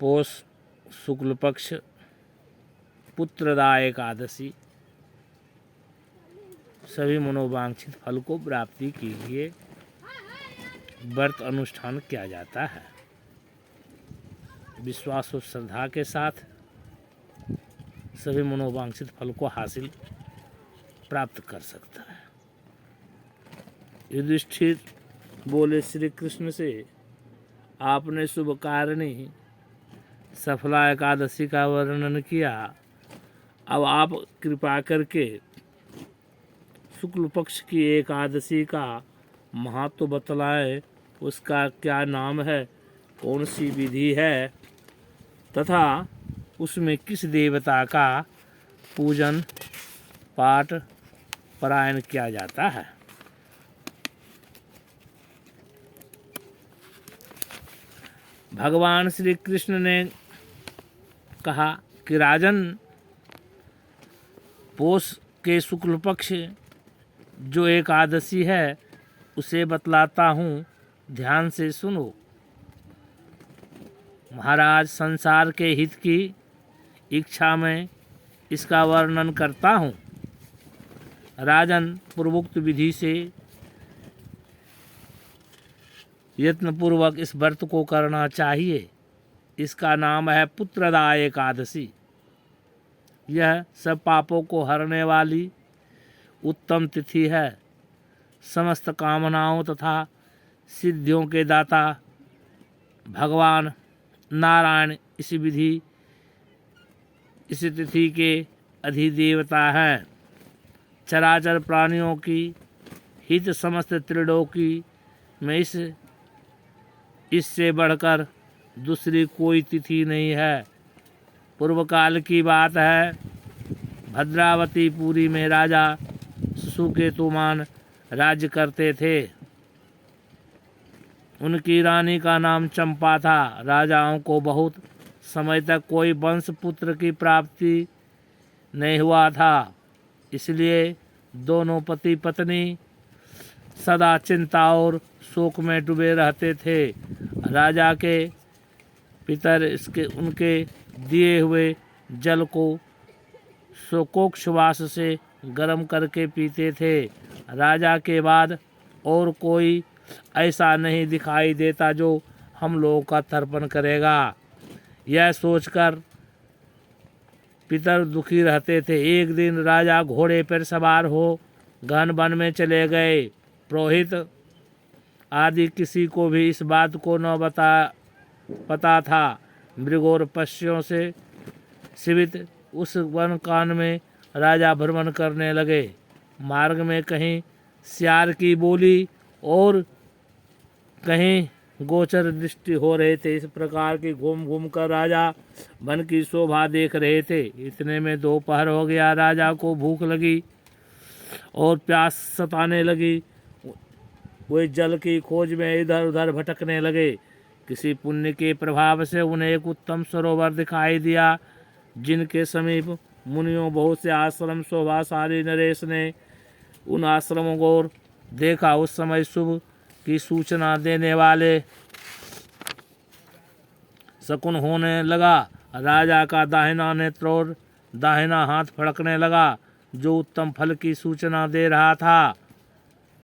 पौष शुक्ल पक्ष पुत्रदा एकादशी सभी मनोवांछित फल को प्राप्ति के लिए व्रत अनुष्ठान किया जाता है। विश्वास और श्रद्धा के साथ सभी मनोवांछित फल को हासिल प्राप्त कर सकता है। युधिष्ठिर बोले, श्री कृष्ण से आपने शुभ कारिणी सफला एकादशी का वर्णन किया, अब आप कृपा करके शुक्ल पक्ष की एकादशी का महत्व बतलाए। उसका क्या नाम है, कौन सी विधि है तथा उसमें किस देवता का पूजन पाठ पारायण किया जाता है। भगवान श्री कृष्ण ने कहा कि राजन, पौष के शुक्ल पक्ष जो एकादशी है उसे बतलाता हूँ, ध्यान से सुनो। महाराज, संसार के हित की इच्छा में इसका वर्णन करता हूँ। राजन, पूर्वोक्त विधि से यत्नपूर्वक इस व्रत को करना चाहिए। इसका नाम है पुत्रदा एकादशी। यह सब पापों को हरने वाली उत्तम तिथि है। समस्त कामनाओं तथा सिद्धियों के दाता भगवान नारायण इस तिथि के अधिदेवता हैं। चराचर प्राणियों की हित समस्त त्रिलोकी में इससे बढ़कर दूसरी कोई तिथि नहीं है। पूर्व काल की बात है, भद्रावतीपुरी में राजा सुकेतुमान राज्य करते थे। उनकी रानी का नाम चंपा था। राजाओं को बहुत समय तक कोई वंश पुत्र की प्राप्ति नहीं हुआ था, इसलिए दोनों पति पत्नी सदा चिंता और शोक में डूबे रहते थे। राजा के पितर उनके दिए हुए जल को शोकोच्छ्वास से गर्म करके पीते थे। राजा के बाद और कोई ऐसा नहीं दिखाई देता जो हम लोगों का तर्पण करेगा। यह सोचकर पितर दुखी रहते थे। एक दिन राजा घोड़े पर सवार हो घन वन में चले गए। पुरोहित आदि किसी को भी इस बात को न पता था। मृग और पक्षियों से सीमित उस वन कान में राजा भ्रमण करने लगे। मार्ग में कहीं सियार की बोली और कहीं गोचर दृष्टि हो रहे थे। इस प्रकार की घूम घूम कर राजा वन की शोभा देख रहे थे। इतने में दोपहर हो गया। राजा को भूख लगी और प्यास सताने लगी। वे जल की खोज में इधर उधर भटकने लगे। किसी पुण्य के प्रभाव से उन्हें एक उत्तम सरोवर दिखाई दिया, जिनके समीप मुनियों बहुत से आश्रम शोभाशाली। नरेश ने उन आश्रमों को देखा। उस समय शुभ की सूचना देने वाले शकुन होने लगा। राजा का दाहिना नेत्र और दाहिना हाथ फड़कने लगा, जो उत्तम फल की सूचना दे रहा था।